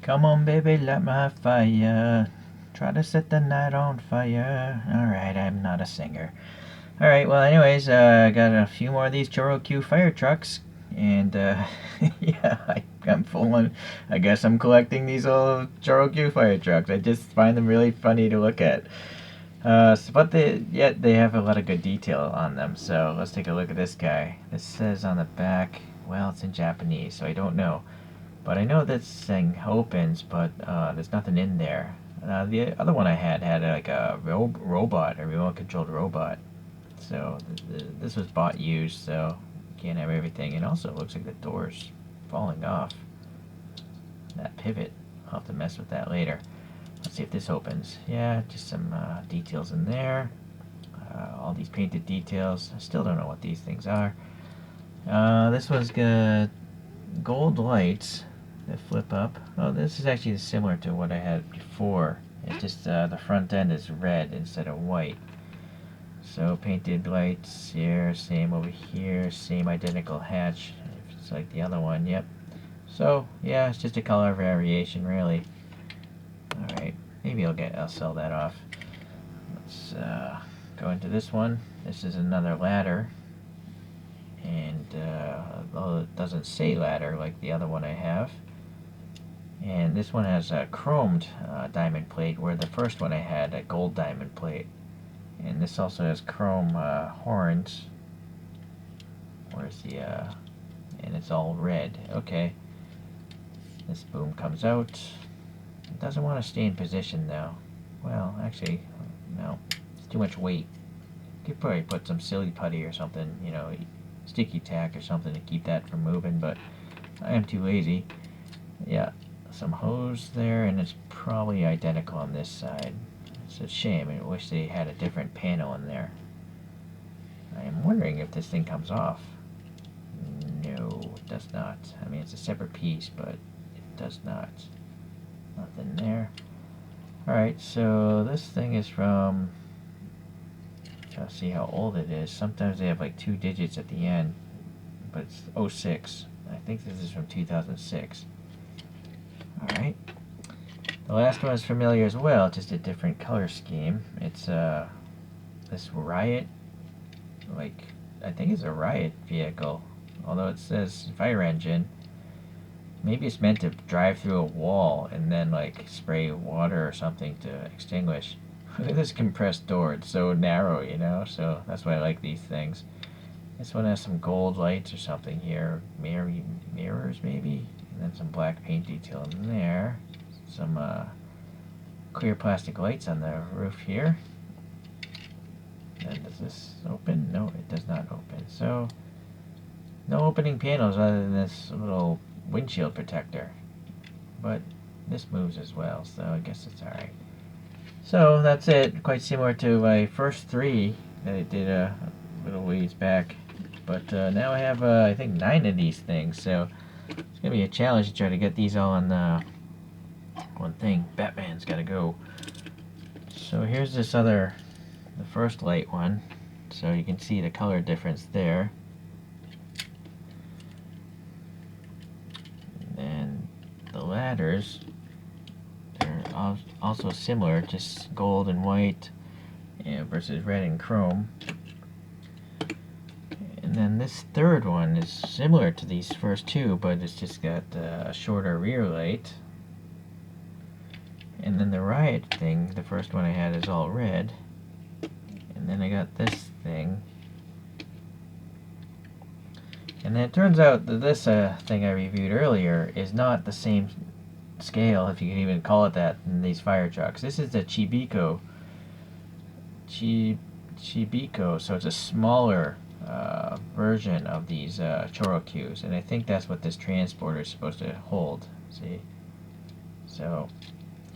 Come on, baby, light my fire. Try to set the night on fire. Alright, I'm not a singer. Alright, well, anyways, I got a few more of these ChoroQ fire trucks. And, yeah, I'm full on. I guess I'm collecting these old ChoroQ fire trucks. I just find them really funny to look at. But they have a lot of good detail on them. So let's take a look at this guy. This says on the back, well, it's in Japanese, so I don't know. But I know this thing opens, but there's nothing in there. The other one I had like a robot, a remote-controlled robot. So this was bought used, so you can't have everything. And also, it looks like the door's falling off. That pivot, I'll have to mess with that later. Let's see if this opens. Yeah, just some details in there. All these painted details. I still don't know what these things are. This one's got gold lights that flip up. Oh, this is actually similar to what I had before. It's just the front end is red instead of white. So painted lights here, same over here, same identical hatch. It's like the other one, yep. So yeah, it's just a color variation, really. All right, maybe I'll sell that off. Let's go into this one. This is another ladder. And although it doesn't say ladder like the other one I have. And this one has a chromed diamond plate, where the first one I had a gold diamond plate. And this also has chrome horns. Where's the and it's all red. Okay. This boom comes out. It doesn't want to stay in position though. Well, actually, no. It's too much weight. You could probably put some silly putty or something, you know, sticky tack or something to keep that from moving, but I am too lazy. Yeah, some hose there, and it's probably identical on this side. It's a shame. I wish they had a different panel in there. I am wondering if this thing comes off. No, it does not. I mean, it's a separate piece, but it does not. Nothing there. Alright, so this thing is from... Try to see how old it is. Sometimes they have like 2 digits at the end, but it's 06. I think this is from 2006. Alright. The last one is familiar as well, just a different color scheme. It's this Riot, like, I think it's a Riot vehicle, although it says fire engine. Maybe it's meant to drive through a wall and then like spray water or something to extinguish. Look at this compressed door, it's so narrow, you know, so that's why I like these things. This one has some gold lights or something here, mirrors maybe, and then some black paint detail in there. Some clear plastic lights on the roof here. And does this open? No, it does not open. So, no opening panels other than this little windshield protector. But this moves as well, so I guess it's alright. So, that's it. Quite similar to my first 3 that I did a little ways back. But now I have, I think, 9 of these things, so it's going to be a challenge to try to get these all on one thing. Batman's got to go. So here's this other, the first light one. So you can see the color difference there. And the ladders, they're also similar, just gold and white versus red and chrome. And then this third one is similar to these first 2, but it's just got a shorter rear light. And then the Riot thing, the first one I had, is all red. And then I got this thing. And then it turns out that this thing I reviewed earlier is not the same scale, if you can even call it that, in these fire trucks. This is the Chibico. Chibico, so it's a smaller version of these Choro-Qs. And I think that's what this transporter is supposed to hold. See? So...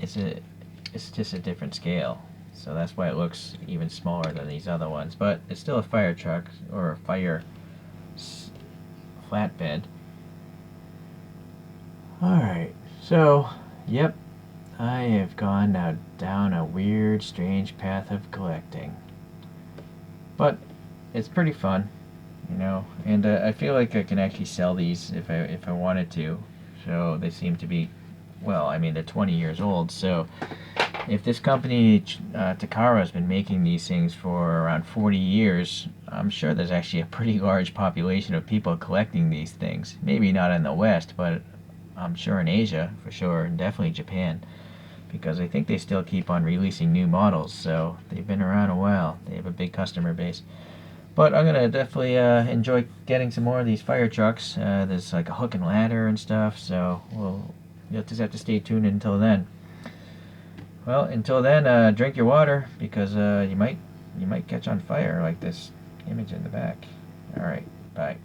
It's just a different scale, so that's why it looks even smaller than these other ones. But it's still a fire truck or a fire flatbed. Alright, so yep, I have gone now down a weird, strange path of collecting, but it's pretty fun, you know. And I feel like I can actually sell these if I wanted to. So they seem to be well, I mean, they're 20 years old, so if this company, Takara, has been making these things for around 40 years, I'm sure there's actually a pretty large population of people collecting these things. Maybe not in the West, but I'm sure in Asia, for sure, and definitely Japan, because I think they still keep on releasing new models, so they've been around a while. They have a big customer base. But I'm gonna definitely enjoy getting some more of these fire trucks. There's like a hook and ladder and stuff, so you'll just have to stay tuned until then. Well, until then, drink your water because you might catch on fire like this image in the back. All right, bye.